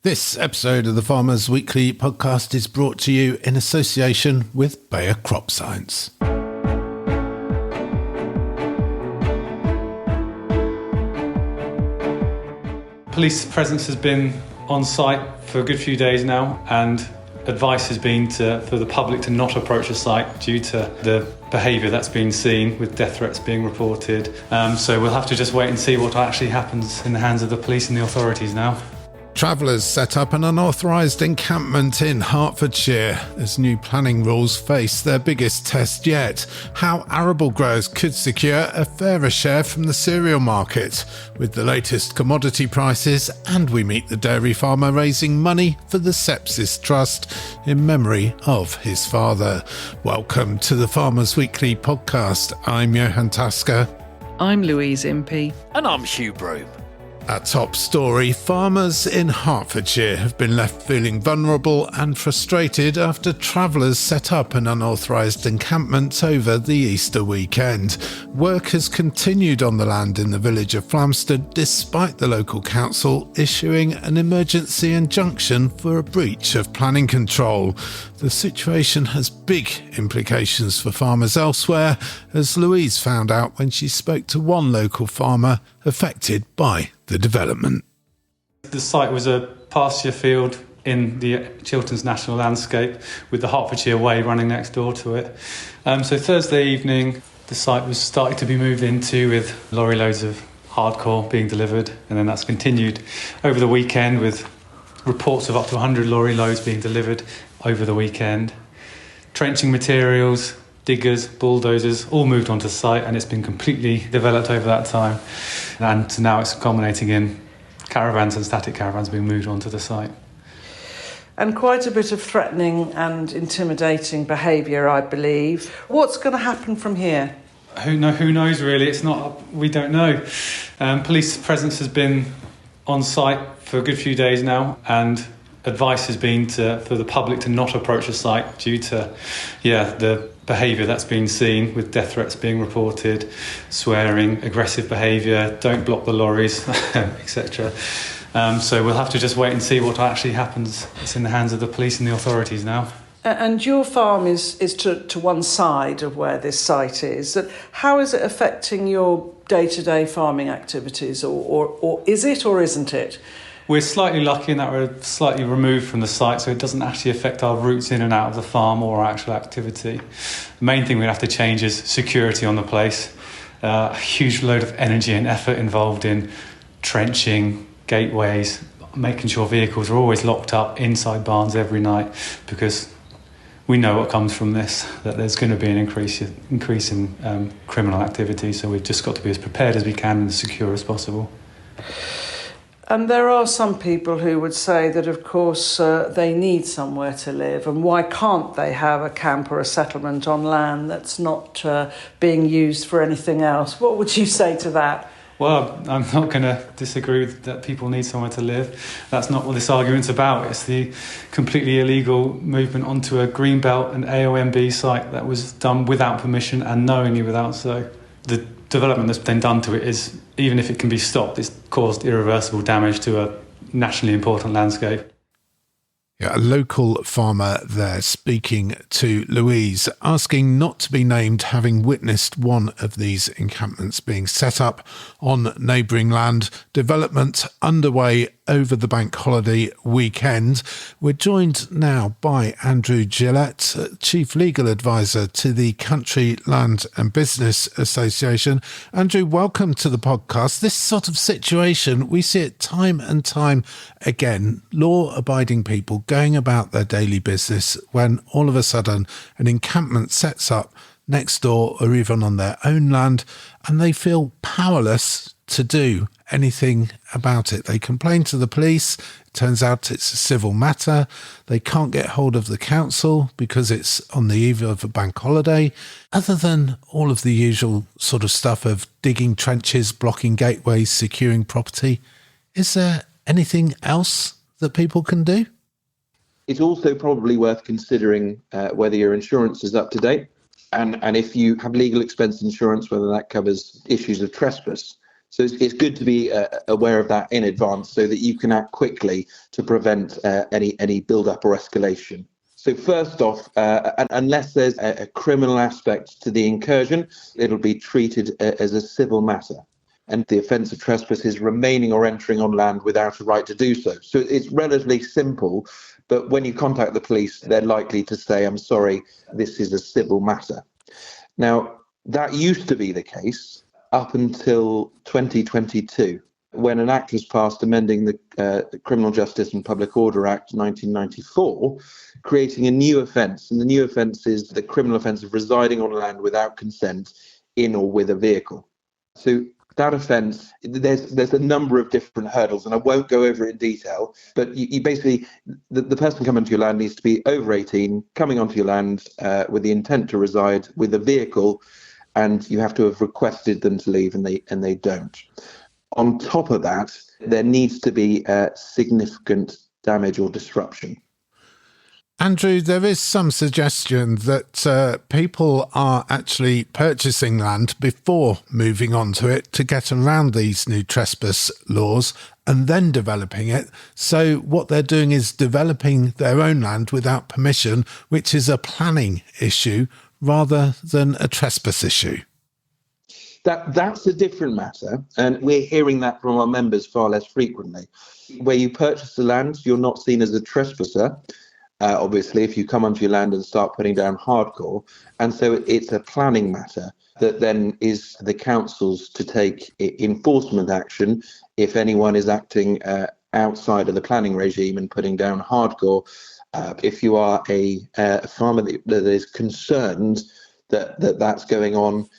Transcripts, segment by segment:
This episode of the Farmers Weekly podcast is brought to you in association with Bayer Crop Science. Police presence has been on site for a good few days now, and advice has been for the public to not approach the site due to the behaviour that's been seen, with death threats being reported. So we'll have to just wait and see what actually happens in the hands of the police and the authorities now. Travellers set up an unauthorised encampment in Hertfordshire as new planning rules face their biggest test yet. How arable growers could secure a fairer share from the cereal market. With the latest commodity prices, and we meet the dairy farmer raising money for the Sepsis Trust in memory of his father. Welcome to the Farmers Weekly podcast. I'm Johann. I'm Louise Impey. And I'm Hugh. Broom. Our top story, farmers in Hertfordshire have been left feeling vulnerable and frustrated after travellers set up an unauthorised encampment over the Easter weekend. Work has continued on the land in the village of Flamstead despite the local council issuing an emergency injunction for a breach of planning control. The situation has big implications for farmers elsewhere, as Louise found out when she spoke to one local farmer affected by the development. The site was a pasture field in the Chilterns National Landscape with the Hertfordshire Way running next door to it. So Thursday evening, the site was starting to be moved into with lorry loads of hardcore being delivered, and then that's continued over the weekend with reports of up to 100 lorry loads being delivered over the weekend. Trenching materials, diggers, bulldozers, all moved onto site, and it's been completely developed over that time. And now it's culminating in caravans and static caravans being moved onto the site. And quite a bit of threatening and intimidating behaviour, I believe. What's going to happen from here? Who knows really? We don't know. Police presence has been on site for a good few days now, and advice has been for the public to not approach the site due to the behaviour that's been seen, with death threats being reported, swearing, aggressive behaviour, don't block the lorries, etc. So we'll have to just wait and see what actually happens. It's in the hands of the police and the authorities now. And your farm is to one side of where this site is. How is it affecting your day-to-day farming activities, or is it or isn't it? We're slightly lucky in that we're slightly removed from the site, so it doesn't actually affect our routes in and out of the farm or our actual activity. The main thing we have to change is security on the place. A huge load of energy and effort involved in trenching, gateways, making sure vehicles are always locked up inside barns every night, because we know what comes from this, that there's going to be an increase in criminal activity, so we've just got to be as prepared as we can and as secure as possible. And there are some people who would say that, of course, they need somewhere to live, and why can't they have a camp or a settlement on land that's not being used for anything else? What would you say to that? Well, I'm not going to disagree with that people need somewhere to live. That's not what this argument's about. It's the completely illegal movement onto a greenbelt and AOMB site that was done without permission and knowingly without so. The development that's been done to it is, even if it can be stopped, it's caused irreversible damage to a nationally important landscape. A local farmer there speaking to Louise, asking not to be named, having witnessed one of these encampments being set up on neighbouring land. Development underway over the bank holiday weekend. We're joined now by Andrew Gillette, Chief Legal Advisor to the Country Land and Business Association. Andrew, welcome to the podcast. This sort of situation, we see it time and time again. Law-abiding people going about their daily business when all of a sudden an encampment sets up next door or even on their own land, and they feel powerless to do anything about it. They complain to the police. It turns out it's a civil matter. They can't get hold of the council because it's on the eve of a bank holiday. Other than all of the usual sort of stuff of digging trenches, blocking gateways, securing property, is there anything else that people can do? It's also probably worth considering whether your insurance is up to date, and if you have legal expense insurance, whether that covers issues of trespass. So it's good to be aware of that in advance so that you can act quickly to prevent any build-up or escalation. So first off, unless there's a criminal aspect to the incursion, it'll be treated as a civil matter. And the offence of trespass is remaining or entering on land without a right to do so. So it's relatively simple, but when you contact the police, they're likely to say, I'm sorry, this is a civil matter. Now, that used to be the case up until 2022, when an act was passed amending the Criminal Justice and Public Order Act 1994, creating a new offence. And the new offence is the criminal offence of residing on land without consent in or with a vehicle. So that offence, there's a number of different hurdles, and I won't go over it in detail, but you basically, the person coming onto your land needs to be over 18, coming onto your land with the intent to reside with a vehicle, and you have to have requested them to leave, and they don't. On top of that, there needs to be significant damage or disruption. Andrew, there is some suggestion that people are actually purchasing land before moving on to it to get around these new trespass laws and then developing it. So what they're doing is developing their own land without permission, which is a planning issue rather than a trespass issue. That's a different matter, and we're hearing that from our members far less frequently. Where you purchase the land, you're not seen as a trespasser. Obviously, if you come onto your land and start putting down hardcore. And so it's a planning matter that then is the councils to take enforcement action if anyone is acting outside of the planning regime and putting down hardcore. If you are a farmer that is concerned that's going on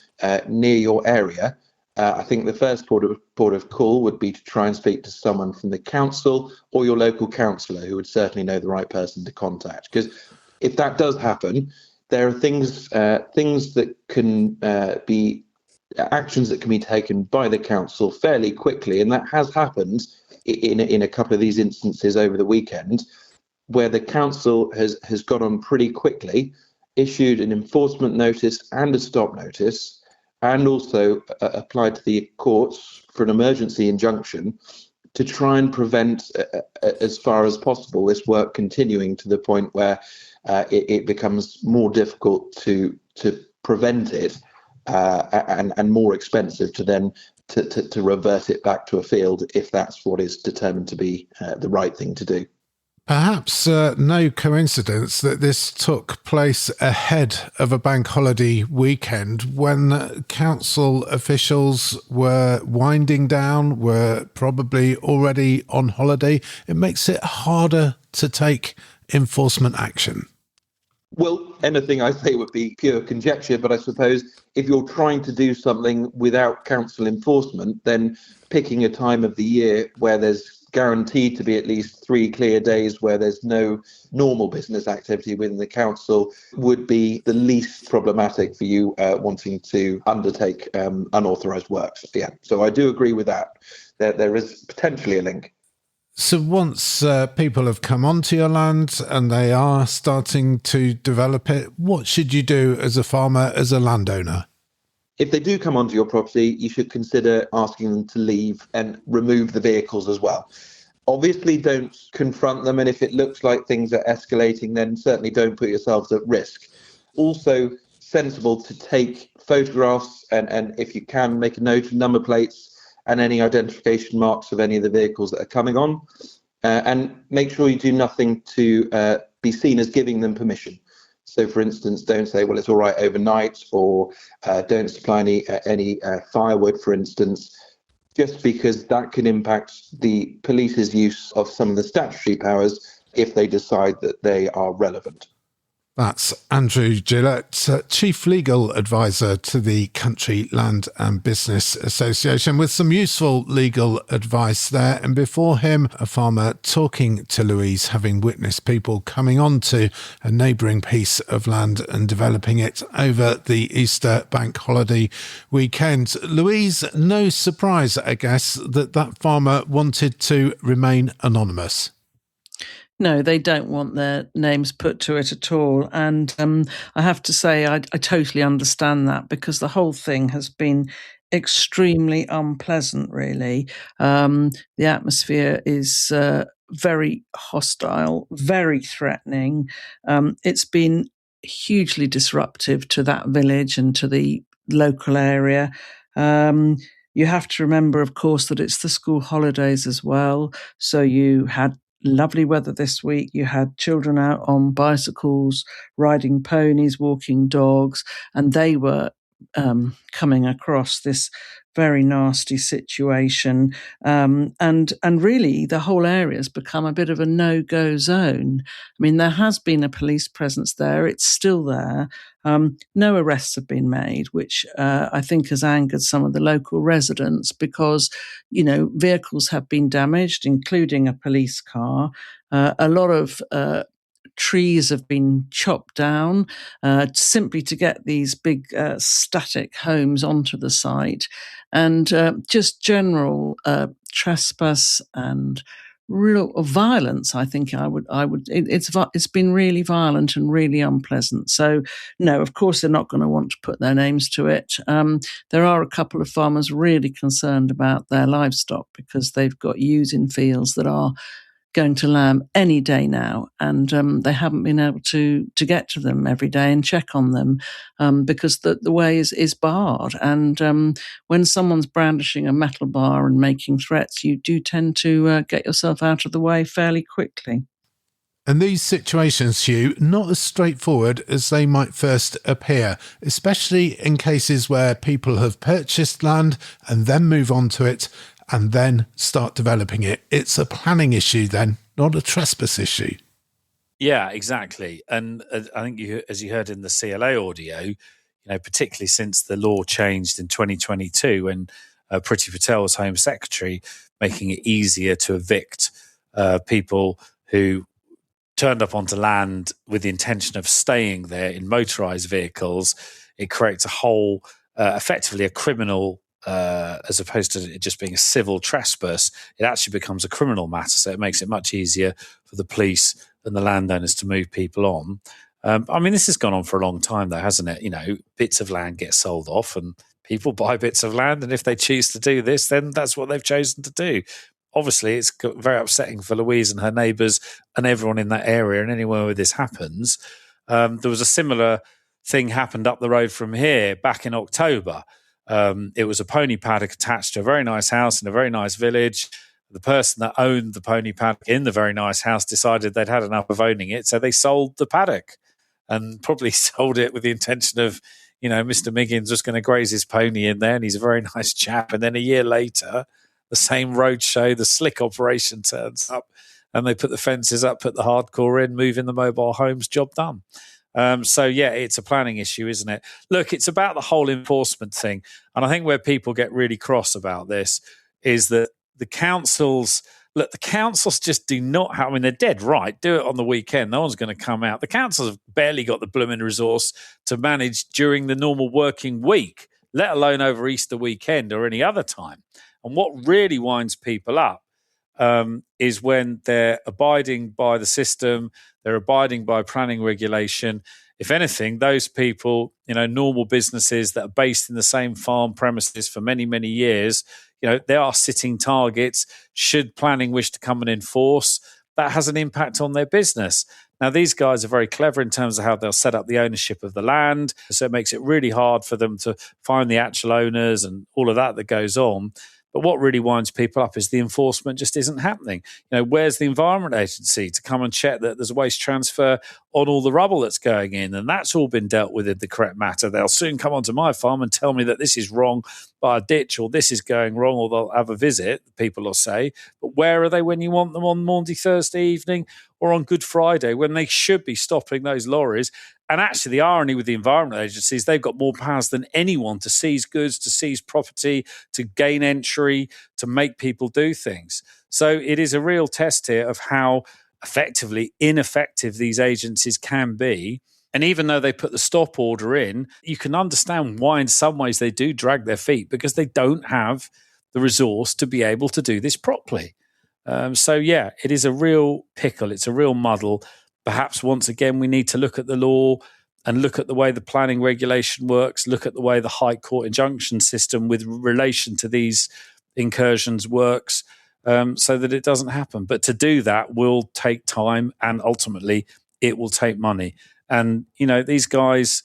near your area, I think the first port of call would be to try and speak to someone from the council or your local councillor, who would certainly know the right person to contact. Because if that does happen, there are things that can be actions that can be taken by the council fairly quickly, and that has happened in a couple of these instances over the weekend, where the council has got on pretty quickly, issued an enforcement notice and a stop notice, and also applied to the courts for an emergency injunction to try and prevent, as far as possible, this work continuing to the point where it becomes more difficult to prevent it and more expensive to then to revert it back to a field if that's what is determined to be the right thing to do. Perhaps no coincidence that this took place ahead of a bank holiday weekend when council officials were winding down, were probably already on holiday. It makes it harder to take enforcement action. Well, anything I say would be pure conjecture, but I suppose if you're trying to do something without council enforcement, then picking a time of the year where there's guaranteed to be at least 3 clear days where there's no normal business activity within the council would be the least problematic for you wanting to undertake unauthorised works. Yeah, so I do agree with that. There is potentially a link. So once people have come onto your land and they are starting to develop it, what should you do as a farmer, as a landowner? If they do come onto your property, you should consider asking them to leave and remove the vehicles as well. Obviously, don't confront them, and if it looks like things are escalating, then certainly don't put yourselves at risk. Also, sensible to take photographs and if you can, make a note of number plates and any identification marks of any of the vehicles that are coming on, and make sure you do nothing to be seen as giving them permission. So, for instance, don't say, well, it's all right overnight, or don't supply any firewood, for instance, just because that can impact the police's use of some of the statutory powers if they decide that they are relevant. That's Andrew Gillett, Chief Legal Advisor to the Country Land and Business Association, with some useful legal advice there. And before him, a farmer talking to Louise, having witnessed people coming onto a neighbouring piece of land and developing it over the Easter bank holiday weekend. Louise, no surprise, I guess, that farmer wanted to remain anonymous. No, they don't want their names put to it at all. And I have to say, I totally understand that, because the whole thing has been extremely unpleasant, really. The atmosphere is very hostile, very threatening. It's been hugely disruptive to that village and to the local area. You have to remember, of course, that it's the school holidays as well. So you had lovely weather this week. You had children out on bicycles, riding ponies, walking dogs, and they were coming across this very nasty situation, and really the whole area has become a bit of a no-go zone. I mean, there has been a police presence there; it's still there. No arrests have been made, which I think has angered some of the local residents because, vehicles have been damaged, including a police car. A lot of trees have been chopped down simply to get these big static homes onto the site, and just general trespass and real violence. I think it's been really violent and really unpleasant. So no, of course they're not going to want to put their names to it. There are a couple of farmers really concerned about their livestock because they've got ewes in fields that are going to lamb any day now, and they haven't been able to get to them every day and check on them because the way is barred. And when someone's brandishing a metal bar and making threats, you do tend to get yourself out of the way fairly quickly. And these situations, Hugh, not as straightforward as they might first appear, especially in cases where people have purchased land and then move on to it and then start developing it. It's a planning issue then, not a trespass issue. Yeah, exactly. And I think as you heard in the CLA audio, particularly since the law changed in 2022 when Priti Patel was Home Secretary, making it easier to evict people who turned up onto land with the intention of staying there in motorised vehicles, it creates a whole, effectively a criminal as opposed to it just being a civil trespass, it actually becomes a criminal matter. So it makes it much easier for the police and the landowners to move people on. I mean, this has gone on for a long time, though, hasn't it? Bits of land get sold off and people buy bits of land. And if they choose to do this, then that's what they've chosen to do. Obviously, it's very upsetting for Louise and her neighbours and everyone in that area and anywhere where this happens. There was a similar thing happened up the road from here back in October. It was a pony paddock attached to a very nice house in a very nice village. The person that owned the pony paddock in the very nice house decided they'd had enough of owning it, so they sold the paddock and probably sold it with the intention of, Mr. Miggins was going to graze his pony in there and he's a very nice chap. And then a year later, the same roadshow, the slick operation turns up and they put the fences up, put the hardcore in, move in the mobile homes, job done. So, yeah, it's a planning issue, isn't it? Look, it's about the whole enforcement thing. And I think where people get really cross about this is that the councils just do not have, they're dead right. Do it on the weekend. No one's going to come out. The councils have barely got the blooming resource to manage during the normal working week, let alone over Easter weekend or any other time. And what really winds people up is when they're abiding by the system, they're abiding by planning regulation. If anything, those people, normal businesses that are based in the same farm premises for many, many years, they are sitting targets. Should planning wish to come and enforce, that has an impact on their business. Now, these guys are very clever in terms of how they'll set up the ownership of the land. So it makes it really hard for them to find the actual owners and all of that goes on. But what really winds people up is the enforcement just isn't happening. Where's the Environment Agency to come and check that there's waste transfer on all the rubble that's going in? And that's all been dealt with in the correct matter. They'll soon come onto my farm and tell me that this is wrong by a ditch or this is going wrong, or they'll have a visit, people will say. But where are they when you want them on Maundy Thursday evening or on Good Friday when they should be stopping those lorries? And actually, the irony with the environment agencies, they've got more powers than anyone to seize goods, to seize property, to gain entry, to make people do things. So it is a real test here of how effectively ineffective these agencies can be. And even though they put the stop order in, you can understand why in some ways they do drag their feet because they don't have the resource to be able to do this properly. So, yeah, it is a real pickle. It's a real muddle. Perhaps once again, we need to look at the law and look at the way the planning regulation works, look at the way the High Court injunction system with relation to these incursions works, so that it doesn't happen. But to do that will take time, and ultimately it will take money. And, these guys,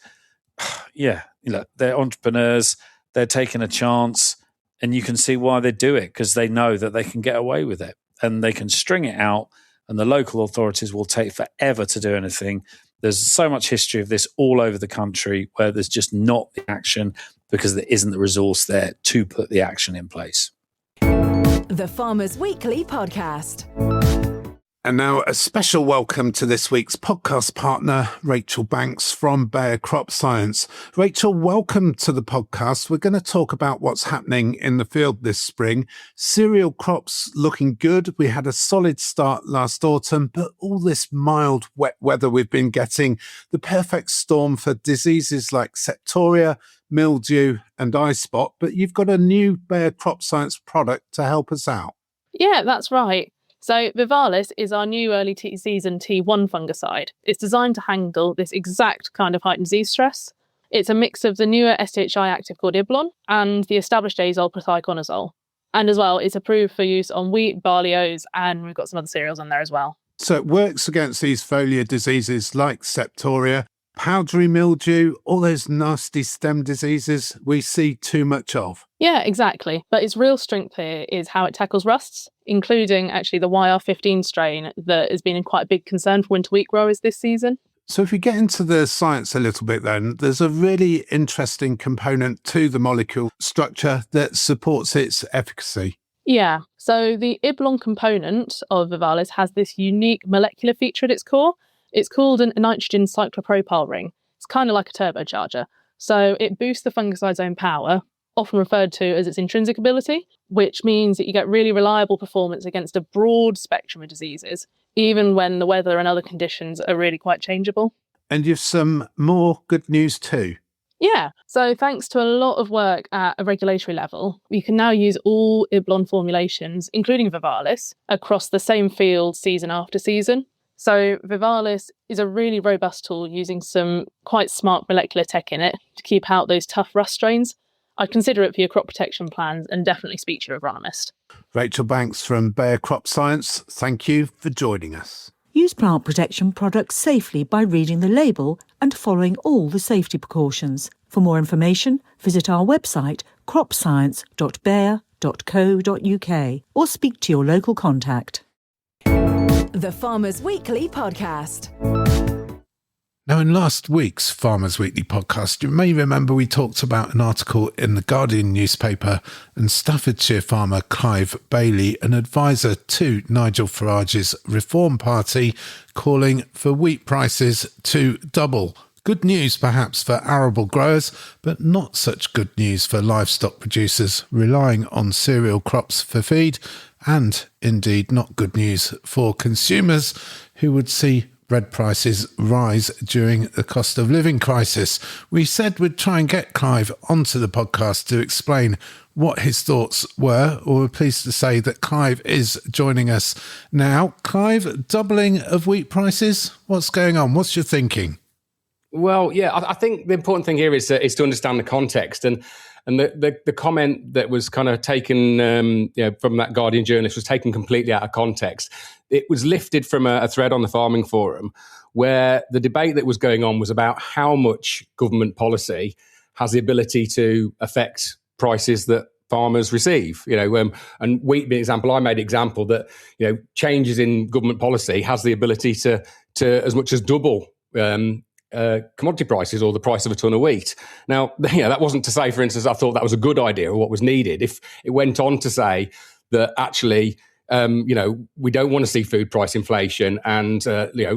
they're entrepreneurs, they're taking a chance, and you can see why they do it, because they know that they can get away with it and they can string it out, and the local authorities will take forever to do anything. There's so much history of this all over the country where there's just not the action because there isn't the resource there to put the action in place. The Farmers Weekly Podcast. And now a special welcome to this week's podcast partner, Rachel Banks from Bayer Crop Science. Rachel, welcome to the podcast. We're going to talk about what's happening in the field this spring. Cereal crops looking good. We had a solid start last autumn, but all this mild, wet weather we've been getting, the perfect storm for diseases like septoria, mildew and eye spot. But you've got a new Bayer Crop Science product to help us out. Yeah, that's right. So Vivalis is our new early season T1 fungicide. It's designed to handle this exact kind of heightened disease stress. It's a mix of the newer SHI active called Iblon and the established azole prothioconazole. And as well, it's approved for use on wheat, barley, oats, and we've got some other cereals on there as well. So it works against these foliar diseases like septoria, powdery mildew, all those nasty stem diseases we see too much of. Yeah, exactly. But its real strength here is how it tackles rusts, including actually the YR15 strain that has been quite a big concern for winter wheat growers this season. So if we get into the science a little bit then, there's a really interesting component to the molecule structure that supports its efficacy. Yeah, so the Iblon component of Vivalis has this unique molecular feature at its core. It's called a nitrogen cyclopropyl ring. It's kind of like a turbocharger. So it boosts the fungicide's own power, often referred to as its intrinsic ability, which means that you get really reliable performance against a broad spectrum of diseases, even when the weather and other conditions are really quite changeable. And you've some more good news too. Yeah, so thanks to a lot of work at a regulatory level, we can now use all Iblon formulations, including Vivalis, across the same field season after season. So Vivalis is a really robust tool using some quite smart molecular tech in it to keep out those tough rust strains. I'd consider it for your crop protection plans and definitely speak to your agronomist. Rachel Banks from Bayer Crop Science, thank you for joining us. Use plant protection products safely by reading the label and following all the safety precautions. For more information, visit our website cropscience.bayer.co.uk or speak to your local contact. The Farmers Weekly Podcast. Now, in last week's Farmers Weekly podcast, you may remember we talked about an article in the Guardian newspaper and Staffordshire farmer Clive Bailey, an advisor to Nigel Farage's Reform Party, calling for wheat prices to double. Good news perhaps for arable growers, but not such good news for livestock producers relying on cereal crops for feed, and indeed not good news for consumers who would see bread prices rise during the cost of living crisis. We said we'd try and get Clive onto the podcast to explain what his thoughts were, or we're pleased to say that Clive is joining us now. Clive, doubling of wheat prices, what's going on? What's your thinking? Well, yeah, I think the important thing here is to understand the context, and the comment that was kind of taken from that Guardian journalist was taken completely out of context. It was lifted from a thread on the Farming Forum where the debate that was going on was about how much government policy has the ability to affect prices that farmers receive. And wheat being an example, I made example that changes in government policy has the ability to as much as double commodity prices or the price of a ton of wheat. Now, that wasn't to say, for instance, I thought that was a good idea or what was needed. If it went on to say that actually, we don't want to see food price inflation, and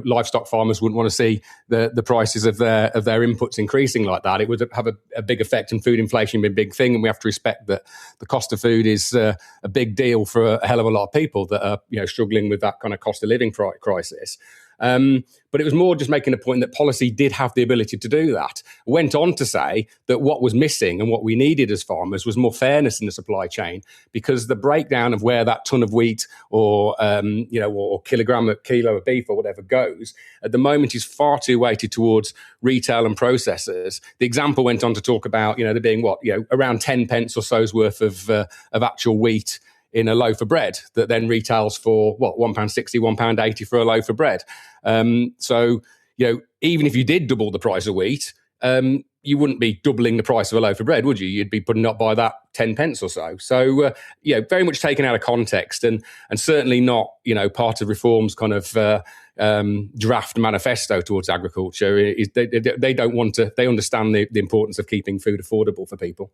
livestock farmers wouldn't want to see the prices of their inputs increasing like that, it would have a big effect, and food inflation being a big thing, and we have to respect that the cost of food is a big deal for a hell of a lot of people that are struggling with that kind of cost of living crisis. But it was more just making a point that policy did have the ability to do that. Went on to say that what was missing and what we needed as farmers was more fairness in the supply chain, because the breakdown of where that ton of wheat or kilo of beef or whatever goes at the moment is far too weighted towards retail and processors. The example went on to talk about, there being around 10 pence or so's worth of actual wheat in a loaf of bread that then retails for £1.60, £1.80 for a loaf of bread. So even if you did double the price of wheat, you wouldn't be doubling the price of a loaf of bread, would you? You'd be putting up by that 10 pence or so. So, very much taken out of context and certainly not, part of Reform's kind of draft manifesto towards agriculture. They don't want to, they understand the importance of keeping food affordable for people.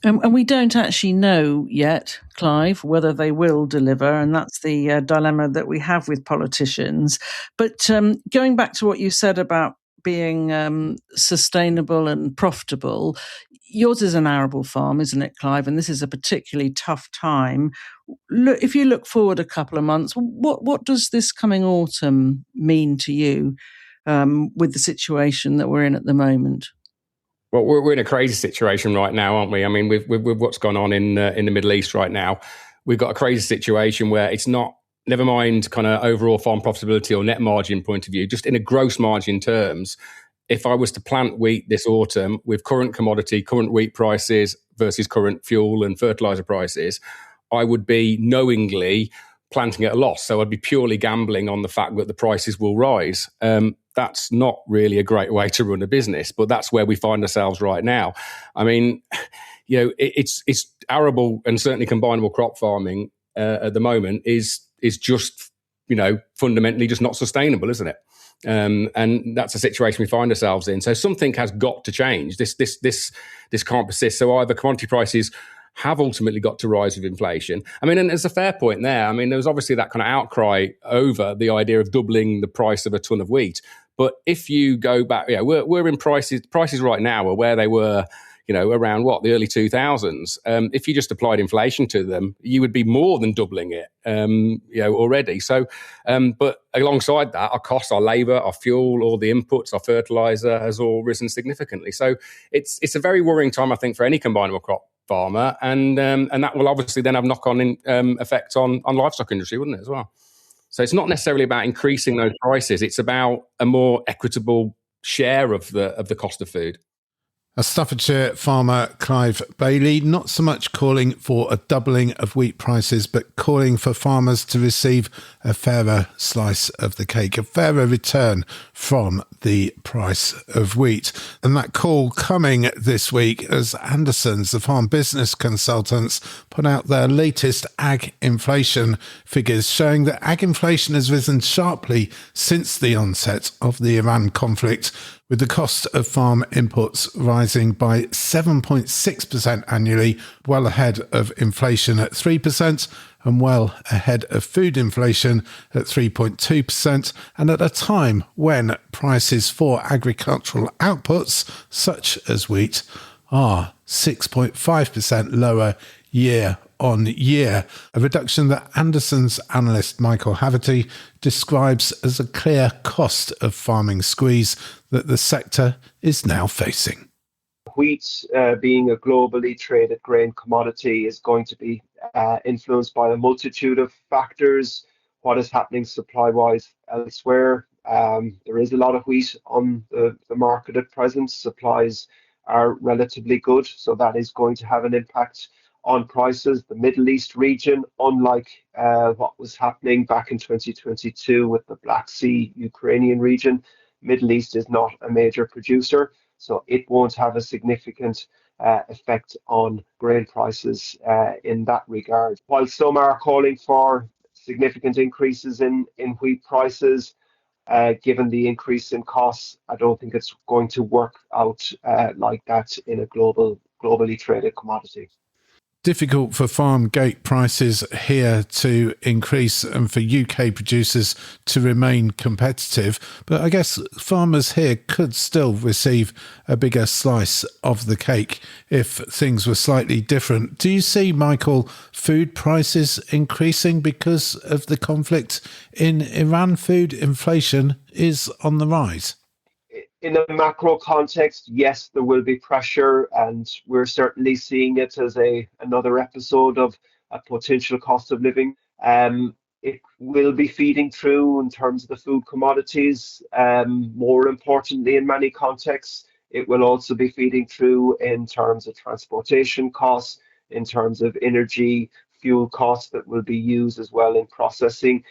And we don't actually know yet, Clive, whether they will deliver, and that's the dilemma that we have with politicians. But going back to what you said about being sustainable and profitable, yours is an arable farm, isn't it, Clive? And this is a particularly tough time. Look, if you look forward a couple of months, what does this coming autumn mean to you with the situation that we're in at the moment? Well, we're in a crazy situation right now, aren't we? I mean, with what's gone on in the Middle East right now, we've got a crazy situation where it's not, never mind kind of overall farm profitability or net margin point of view, just in a gross margin terms, if I was to plant wheat this autumn with current commodity, current wheat prices versus current fuel and fertilizer prices, I would be knowingly planting at a loss. So I'd be purely gambling on the fact that the prices will rise. That's not really a great way to run a business, but that's where we find ourselves right now. I mean, it's arable and certainly combinable crop farming at the moment is just, fundamentally just not sustainable, isn't it? And that's a situation we find ourselves in. So something has got to change. This can't persist. So either commodity prices have ultimately got to rise with inflation. I mean, and there's a fair point there. I mean, there was obviously that kind of outcry over the idea of doubling the price of a ton of wheat. But if you go back, we're in prices right now are where they were, around the early 2000s. If you just applied inflation to them, you would be more than doubling it, already. So, but alongside that, our costs, our labour, our fuel, all the inputs, our fertiliser has all risen significantly. So it's a very worrying time, I think, for any combinable crop farmer, and that will obviously then have knock-on effects on livestock industry, wouldn't it, as well? So it's not necessarily about increasing those prices; it's about a more equitable share of the cost of food. A Staffordshire farmer, Clive Bailey, not so much calling for a doubling of wheat prices, but calling for farmers to receive a fairer slice of the cake, a fairer return from the price of wheat. And that call coming this week as Anderson's, the farm business consultants, put out their latest ag inflation figures, showing that ag inflation has risen sharply since the onset of the Iran conflict, with the cost of farm inputs rising by 7.6% annually, well ahead of inflation at 3% and well ahead of food inflation at 3.2%, and at a time when prices for agricultural outputs, such as wheat, are 6.5% lower year on year, a reduction that Anderson's analyst Michael Haverty describes as a clear cost of farming squeeze that the sector is now facing. Wheat, being a globally traded grain commodity, is going to be influenced by a multitude of factors. What is happening supply-wise elsewhere? There is a lot of wheat on the market at present. Supplies are relatively good, so that is going to have an impact on prices. The Middle East region, unlike what was happening back in 2022 with the Black Sea Ukrainian region, Middle East is not a major producer, so it won't have a significant effect on grain prices in that regard. While some are calling for significant increases in wheat prices, given the increase in costs, I don't think it's going to work out like that in a globally traded commodity. Difficult for farm gate prices here to increase and for UK producers to remain competitive. But I guess farmers here could still receive a bigger slice of the cake if things were slightly different. Do you see, Michael, food prices increasing because of the conflict in Iran? Food inflation is on the rise. In a macro context, yes, there will be pressure, and we're certainly seeing it as another episode of a potential cost of living. It will be feeding through in terms of the food commodities. More importantly, in many contexts, it will also be feeding through in terms of transportation costs, in terms of energy, fuel costs that will be used as well in processing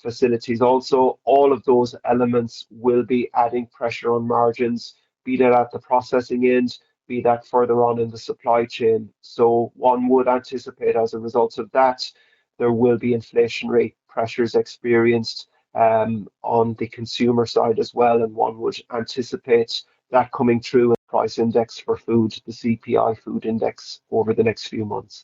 facilities. Also, all of those elements will be adding pressure on margins, be that at the processing end, be that further on in the supply chain. So one would anticipate as a result of that, there will be inflationary pressures experienced on the consumer side as well. And one would anticipate that coming through in the price index for food, the CPI food index, over the next few months.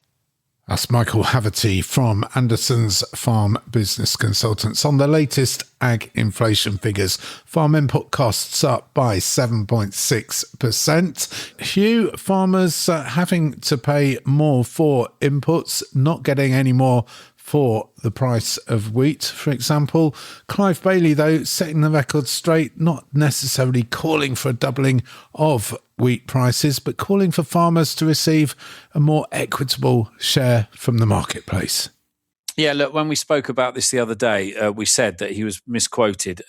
That's Michael Haverty from Anderson's Farm Business Consultants. On the latest ag inflation figures, farm input costs up by 7.6%. Hugh, farmers having to pay more for inputs, not getting any more for the price of wheat, for example. Clive Bailey, though, setting the record straight, not necessarily calling for a doubling of wheat prices, but calling for farmers to receive a more equitable share from the marketplace. Yeah, look, when we spoke about this the other day, we said that he was misquoted.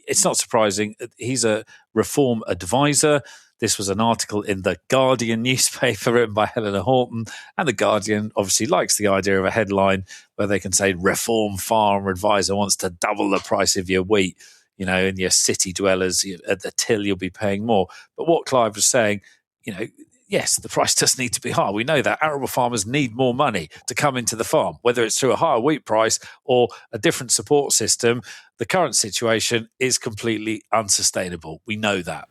It's not surprising. He's a reform advisor. This was an article in the Guardian newspaper written by Helena Horton. And the Guardian obviously likes the idea of a headline where they can say reform farmer advisor wants to double the price of your wheat. You know, in your city dwellers, at the till, you'll be paying more. But what Clive was saying, yes, the price does need to be higher. We know that arable farmers need more money to come into the farm, whether it's through a higher wheat price or a different support system. The current situation is completely unsustainable. We know that.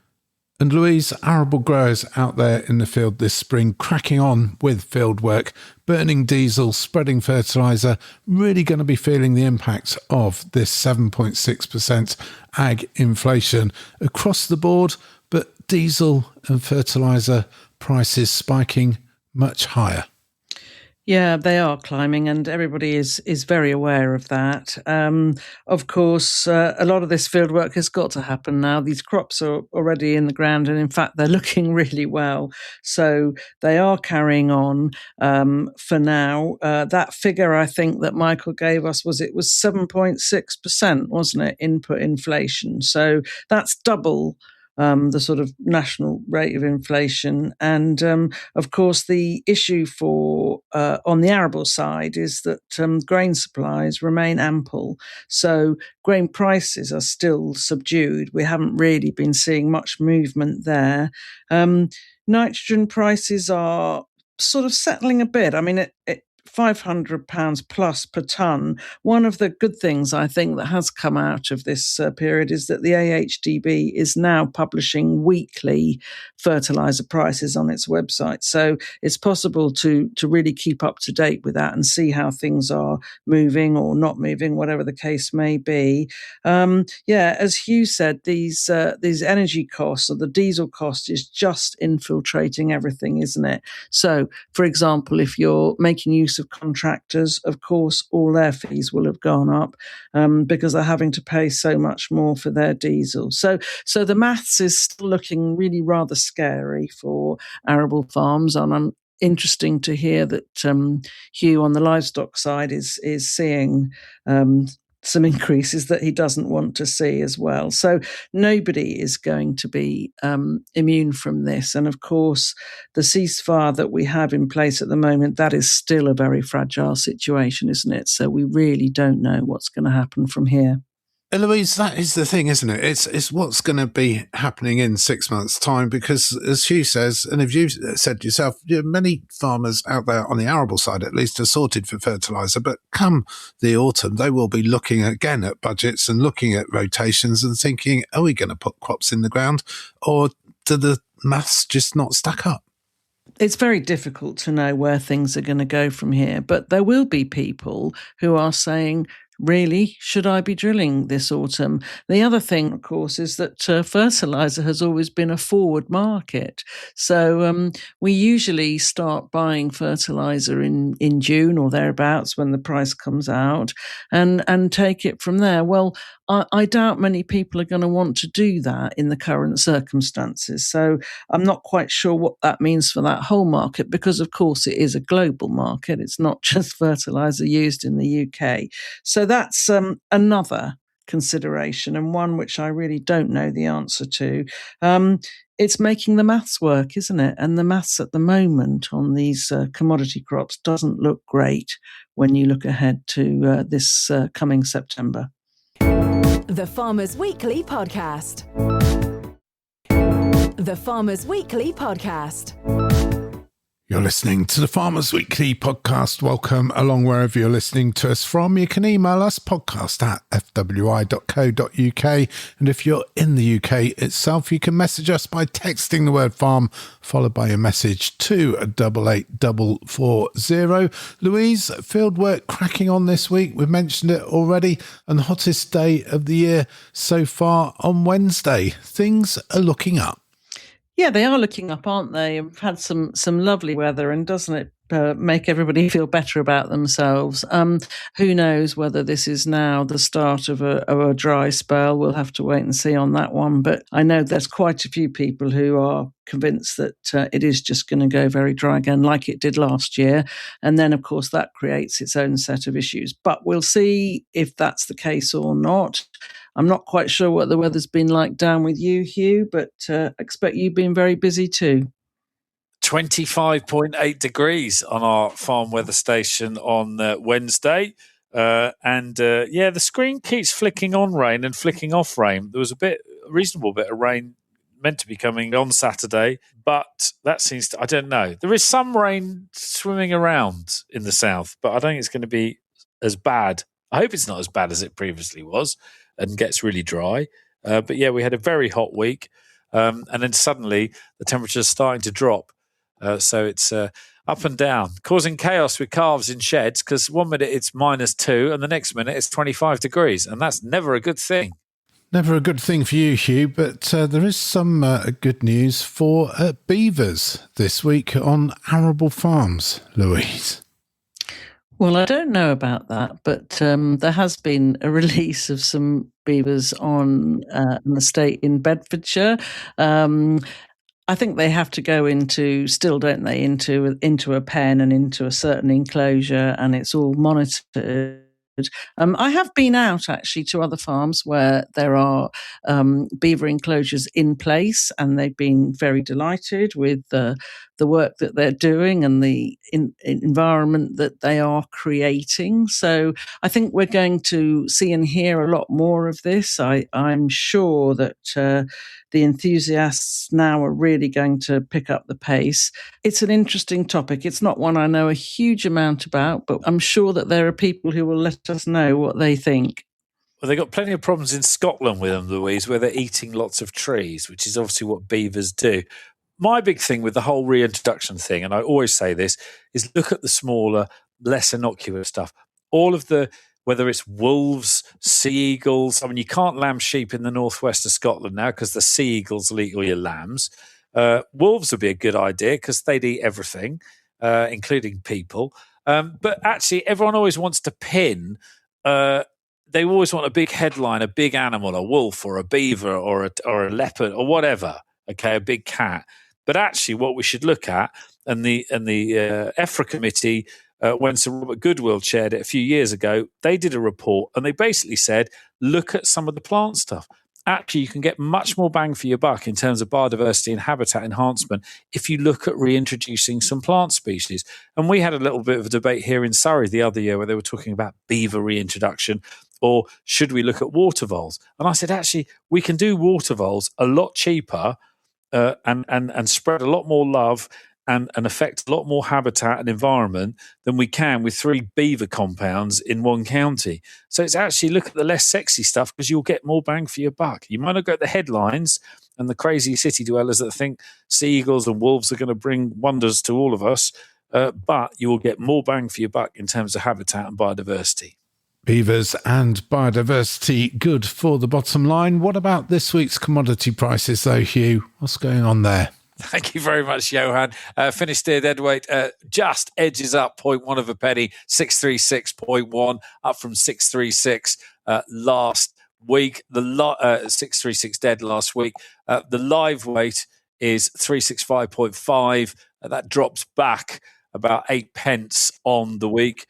And Louise, arable growers out there in the field this spring, cracking on with field work, burning diesel, spreading fertiliser, really going to be feeling the impact of this 7.6% ag inflation across the board, but diesel and fertiliser prices spiking much higher. Yeah, they are climbing, and everybody is very aware of that. Of course, a lot of this field work has got to happen now. These crops are already in the ground, and in fact, they're looking really well. So they are carrying on for now. That figure, I think, that Michael gave us was 7.6%, wasn't it, input inflation? So that's double the sort of national rate of inflation. And of course, the issue for on the arable side is that grain supplies remain ample. So grain prices are still subdued. We haven't really been seeing much movement there. Nitrogen prices are sort of settling a bit. I mean, £500 plus per tonne. One of the good things I think that has come out of this period is that the AHDB is now publishing weekly fertiliser prices on its website. So it's possible to really keep up to date with that and see how things are moving or not moving, whatever the case may be. As Hugh said, these energy costs, or the diesel cost, is just infiltrating everything, isn't it? So, for example, if you're making use of contractors, of course, all their fees will have gone up because they're having to pay so much more for their diesel. So the maths is still looking really rather scary for arable farms, and interesting to hear that Hugh on the livestock side is seeing some increases that he doesn't want to see as well. So nobody is going to be immune from this. And of course, the ceasefire that we have in place at the moment, that is still a very fragile situation, isn't it? So we really don't know what's going to happen from here. Louise, that is the thing, isn't it? It's what's going to be happening in 6 months' time, because as Hugh says, and as you said yourself, many farmers out there on the arable side at least are sorted for fertiliser, but come the autumn, they will be looking again at budgets and looking at rotations and thinking, are we going to put crops in the ground, or do the maths just not stack up? It's very difficult to know where things are going to go from here, but there will be people who are saying, really, should I be drilling this autumn? The other thing, of course, is that fertiliser has always been a forward market. So we usually start buying fertiliser in June or thereabouts when the price comes out and take it from there. Well, I doubt many people are going to want to do that in the current circumstances. So I'm not quite sure what that means for that whole market because, of course, it is a global market. It's not just fertiliser used in the UK. So that's another consideration, and one which I really don't know the answer to. It's making the maths work, isn't it? And the maths at the moment on these commodity crops doesn't look great when you look ahead to this coming September. The Farmers Weekly Podcast. The Farmers Weekly Podcast. You're listening to the Farmers Weekly Podcast. Welcome along wherever you're listening to us from. You can email us podcast@fwi.co.uk. And if you're in the UK itself, you can message us by texting the word farm followed by a message to 88440. Louise, fieldwork cracking on this week. We've mentioned it already. And the hottest day of the year so far on Wednesday. Things are looking up. Yeah, they are looking up, aren't they? We've had some lovely weather, and doesn't it make everybody feel better about themselves? Who knows whether this is now the start of a dry spell? We'll have to wait and see on that one. But I know there's quite a few people who are convinced that it is just going to go very dry again, like it did last year. And then, of course, that creates its own set of issues. But we'll see if that's the case or not. I'm not quite sure what the weather's been like down with you, Hugh, but I expect you've been very busy too. 25.8 degrees on our farm weather station on Wednesday. The screen keeps flicking on rain and flicking off rain. There was a reasonable bit of rain meant to be coming on Saturday, but that seems to, I don't know. There is some rain swimming around in the south, but I don't think it's going to be as bad. I hope it's not as bad as it previously was and gets really dry. But yeah, we had a very hot week. And then suddenly the temperature is starting to drop. So it's up and down, causing chaos with calves in sheds because 1 minute it's -2 and the next minute it's 25 degrees. And that's never a good thing. Never a good thing for you, Hugh, but there is some good news for beavers this week on arable farms, Louise. Well, I don't know about that, but there has been a release of some beavers on an estate in Bedfordshire. I think they have to go into a pen and into a certain enclosure, and it's all monitored. I have been out actually to other farms where there are beaver enclosures in place, and they've been very delighted with the work that they're doing and the environment that they are creating. So I think we're going to see and hear a lot more of this. I'm sure that the enthusiasts now are really going to pick up the pace. It's an interesting topic. It's not one I know a huge amount about, but I'm sure that there are people who will let us know what they think. Well, they've got plenty of problems in Scotland with them, Louise, where they're eating lots of trees, which is obviously what beavers do. My big thing with the whole reintroduction thing, and I always say this, is look at the smaller, less innocuous stuff. All of the, whether it's wolves, sea eagles, I mean, you can't lamb sheep in the northwest of Scotland now because the sea eagles will eat all your lambs. Wolves would be a good idea because they'd eat everything, including people. But actually, everyone always wants to pin, they always want a big headline, a big animal, a wolf or a beaver or a leopard or whatever, okay, a big cat. But actually, what we should look at, and the EFRA committee, when Sir Robert Goodwill chaired it a few years ago, they did a report and they basically said, look at some of the plant stuff. Actually, you can get much more bang for your buck in terms of biodiversity and habitat enhancement if you look at reintroducing some plant species. And we had a little bit of a debate here in Surrey the other year where they were talking about beaver reintroduction, or should we look at water voles? And I said, actually, we can do water voles a lot cheaper and spread a lot more love and affect a lot more habitat and environment than we can with 3 beaver compounds in one county. So it's actually look at the less sexy stuff because you'll get more bang for your buck. You might not get the headlines and the crazy city dwellers that think seagulls and wolves are going to bring wonders to all of us, but you will get more bang for your buck in terms of habitat and biodiversity. Beavers and biodiversity, good for the bottom line. What about this week's commodity prices though, Hugh? What's going on there? Thank you very much, Johann. Finished steer deadweight just edges up 0.1 of a penny, 636.1, up from 636 last week. The 636 dead last week. The live weight is 365.5. That drops back about 8 pence on the week.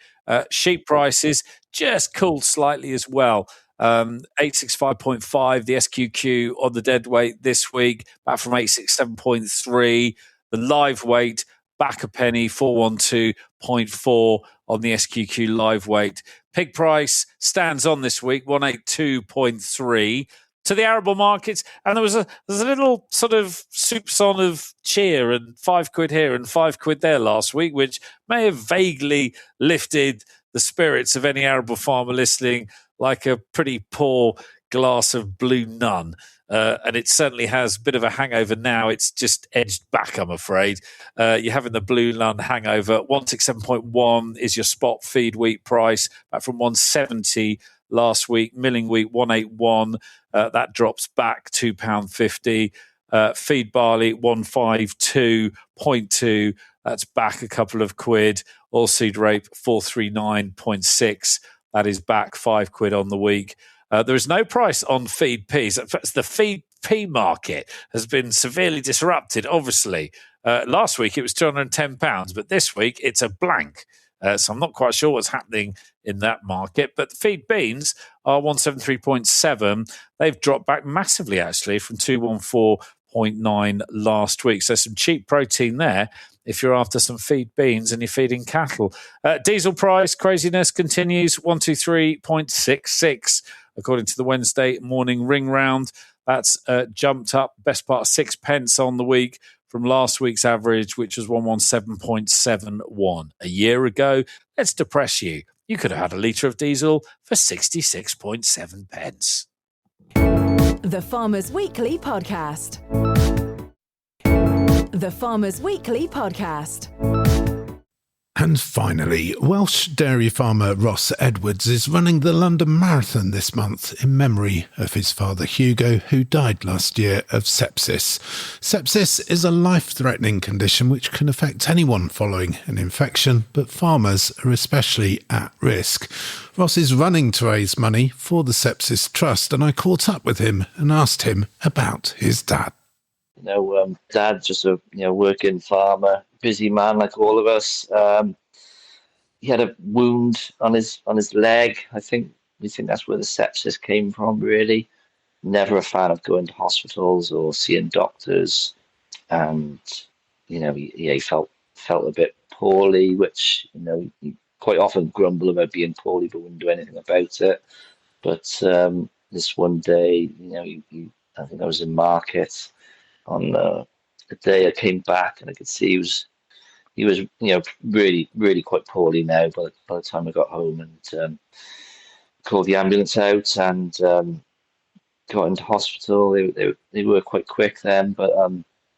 Sheep prices just cooled slightly as well. 865.5, the SQQ on the dead weight this week, back from 867.3. The live weight, back a penny, 412.4 on the SQQ live weight. Pig price stands on this week, 182.3. To the arable markets, and there's a little sort of soupçon of cheer and £5 here and £5 there last week, which may have vaguely lifted the spirits of any arable farmer listening, like a pretty poor glass of Blue Nun. And it certainly has a bit of a hangover now. It's just edged back, I'm afraid. You're having the Blue Nun hangover. 167.1 is your spot feed wheat price, back from 170 last week. Milling wheat, 181. That drops back £2.50. Feed barley, 152.2. That's back a couple of quid. Oilseed rape, 439.6. That is back £5 on the week. There is no price on feed peas. In fact, the feed pea market has been severely disrupted, obviously. Last week it was £210, but this week it's a blank. So I'm not quite sure what's happening in that market. But the feed beans are 173.7. They've dropped back massively, actually, from 214.9 last week. So some cheap protein there if you're after some feed beans and you're feeding cattle. Diesel price craziness continues, 123.66, according to the Wednesday morning ring round. That's jumped up best part of 6 pence on the week from last week's average, which was 117.71. A year ago, let's depress you. You could have had a litre of diesel for 66.7 pence. The Farmers Weekly Podcast. The Farmers Weekly Podcast. And finally, Welsh dairy farmer Ross Edwards is running the London Marathon this month in memory of his father Hugo, who died last year of sepsis. Sepsis is a life-threatening condition which can affect anyone following an infection, but farmers are especially at risk. Ross is running to raise money for the Sepsis Trust, and I caught up with him and asked him about his dad. Dad's just a working farmer, busy man like all of us. He had a wound on his leg. We think that's where the sepsis came from, really. Never a fan of going to hospitals or seeing doctors. And he felt a bit poorly, which he quite often grumble about being poorly but wouldn't do anything about it. But this one day, I think I was in market on the day I came back, and I could see he was really, really quite poorly now by the time I got home, and called the ambulance out and got into hospital. They were quite quick then, but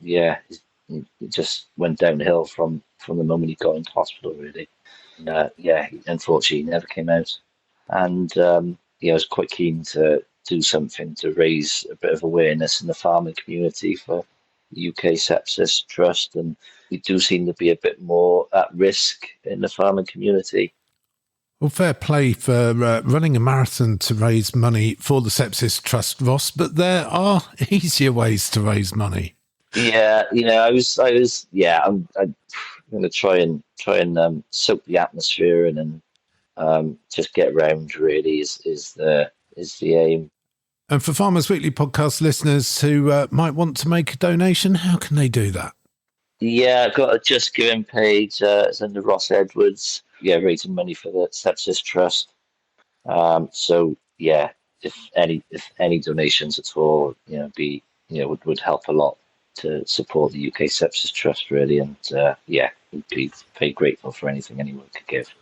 it just went downhill from the moment he got into hospital, really. And, unfortunately, he never came out. And I was quite keen to do something to raise a bit of awareness in the farming community for the UK Sepsis Trust, and we do seem to be a bit more at risk in the farming community. Well, fair play for running a marathon to raise money for the Sepsis Trust, Ross, but there are easier ways to raise money. Yeah, I'm going to try and soak the atmosphere and just get around, really, is the aim. And for Farmers Weekly podcast listeners who might want to make a donation, how can they do that? Yeah, I've got a Just Giving page. It's under Ross Edwards. Yeah, raising money for the Sepsis Trust. If any donations at all, would help a lot. to support the UK Sepsis Trust, really. And we'd be very grateful for anything anyone could give.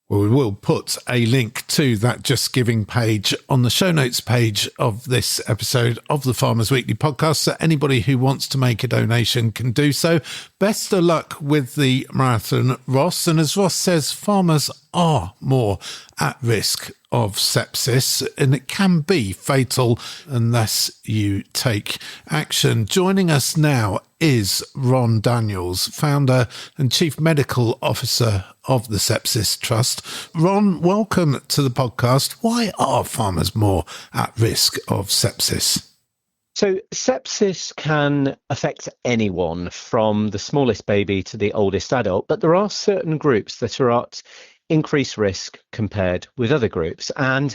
Well, we will put a link to that Just Giving page on the show notes page of this episode of the Farmers Weekly podcast, so anybody who wants to make a donation can do so. Best of luck with the marathon, Ross. And as Ross says, farmers are more at risk of sepsis, and it can be fatal unless you take action. Joining us now is Ron Daniels, founder and chief medical officer of the Sepsis Trust. Ron, welcome to the podcast. Why are farmers more at risk of sepsis? So sepsis can affect anyone from the smallest baby to the oldest adult, but there are certain groups that are at increased risk compared with other groups. And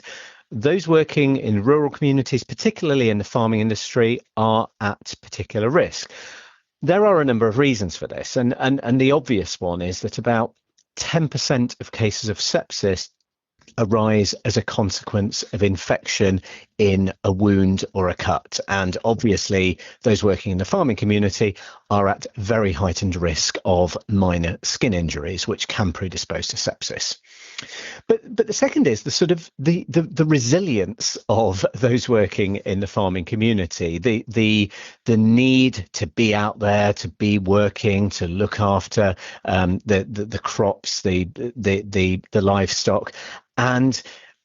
those working in rural communities, particularly in the farming industry, are at particular risk. There are a number of reasons for this. And the obvious one is that about 10% of cases of sepsis arise as a consequence of infection in a wound or a cut. And obviously, those working in the farming community are at very heightened risk of minor skin injuries, which can predispose to sepsis. But the second is the sort of the resilience of those working in the farming community, the need to be out there, to be working, to look after the crops, the livestock. And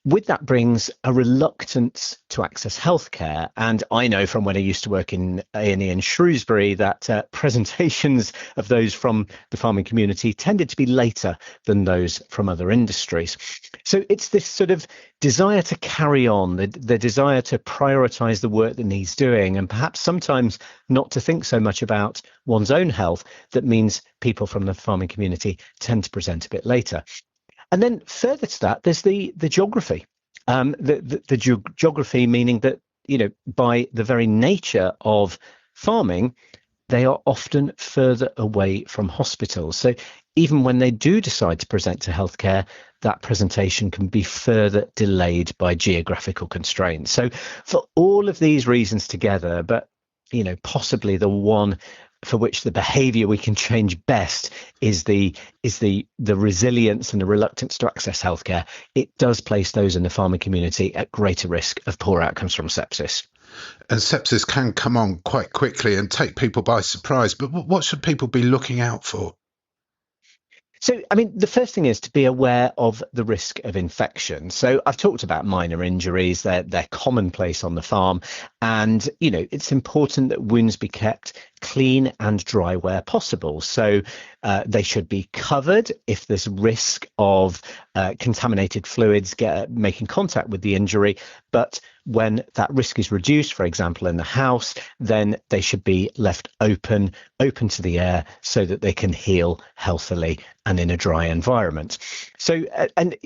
with that brings a reluctance to access healthcare. And I know from when I used to work in A&E in Shrewsbury that presentations of those from the farming community tended to be later than those from other industries. So it's this sort of desire to carry on, the desire to prioritise the work that needs doing, and perhaps sometimes not to think so much about one's own health, that means people from the farming community tend to present a bit later. And then further to that, there's the geography. The geography meaning that, by the very nature of farming, they are often further away from hospitals. So even when they do decide to present to healthcare, that presentation can be further delayed by geographical constraints. So for all of these reasons together, but possibly the one for which the behaviour we can change best is the resilience and the reluctance to access healthcare, it does place those in the farming community at greater risk of poor outcomes from sepsis. And sepsis can come on quite quickly and take people by surprise. But what should people be looking out for? So, the first thing is to be aware of the risk of infection. So I've talked about minor injuries, they're commonplace on the farm. And, it's important that wounds be kept clean and dry where possible. So they should be covered if there's risk of contaminated fluids making contact with the injury. But when that risk is reduced, for example, in the house, then they should be left open to the air so that they can heal healthily and in a dry environment. So, and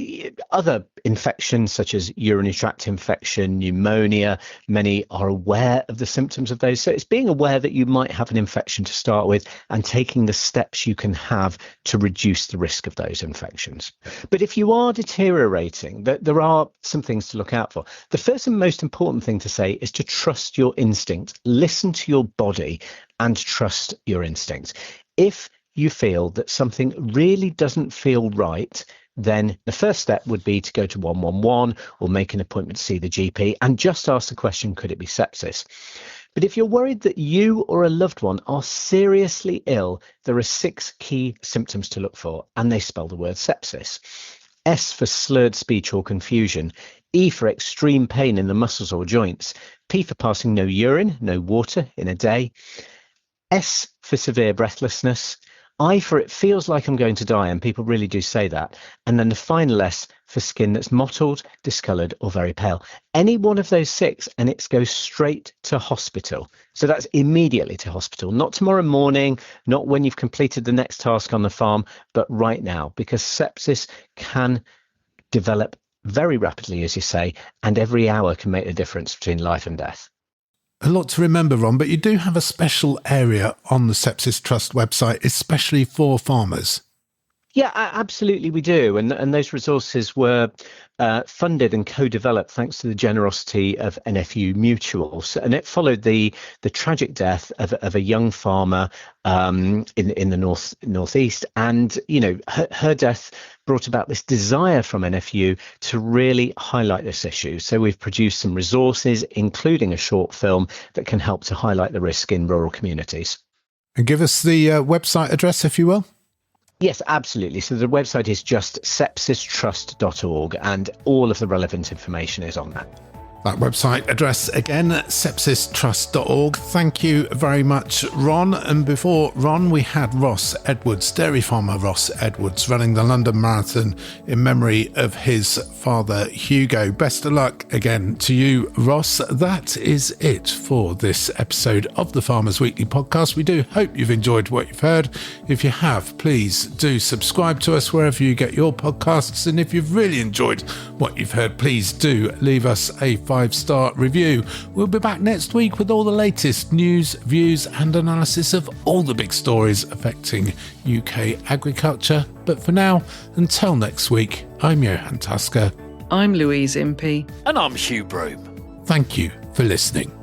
other infections such as urinary tract infection, pneumonia, many are aware of the symptoms of those. So it's being aware that you might have an infection to start with and taking the steps you can have to reduce the risk of those infections. But if you are deteriorating, there are some things to look out for. The first and most important thing to say is to trust your instinct. Listen to your body and trust your instinct. If you feel that something really doesn't feel right, then the first step would be to go to 111 or make an appointment to see the GP and just ask the question, could it be sepsis? But if you're worried that you or a loved one are seriously ill, there are 6 key symptoms to look for, and they spell the word sepsis. S for slurred speech or confusion, E for extreme pain in the muscles or joints, P for passing no urine, no water in a day, S for severe breathlessness, I for it feels like I'm going to die, and people really do say that. And then the final S for skin that's mottled, discoloured or very pale. Any one of those 6 and it goes straight to hospital. So that's immediately to hospital, not tomorrow morning, not when you've completed the next task on the farm, but right now, because sepsis can develop very rapidly, as you say, and every hour can make the difference between life and death. A lot to remember, Ron, but you do have a special area on the Sepsis Trust website, especially for farmers. Yeah, absolutely we do. And those resources were funded and co-developed thanks to the generosity of NFU Mutuals. And it followed the tragic death of a young farmer in the northeast. And, her death brought about this desire from NFU to really highlight this issue. So we've produced some resources, including a short film that can help to highlight the risk in rural communities. And give us the website address, if you will. Yes, absolutely. So the website is just sepsistrust.org, and all of the relevant information is on that. That website address again, sepsistrust.org. Thank you very much, Ron. And before Ron, we had Ross Edwards, dairy farmer Ross Edwards, running the London Marathon in memory of his father, Hugo. Best of luck again to you, Ross. That is it for this episode of the Farmers Weekly podcast. We do hope you've enjoyed what you've heard. If you have, please do subscribe to us wherever you get your podcasts. And if you've really enjoyed what you've heard, please do leave us a 5-star review. We'll be back next week with all the latest news, views and analysis of all the big stories affecting UK agriculture. But for now, until next week, I'm Johann Tusker. I'm Louise Impey. And I'm Hugh Broom. Thank you for listening.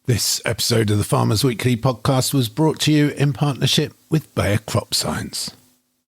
This episode of the Farmers Weekly podcast was brought to you in partnership with Bayer Crop Science.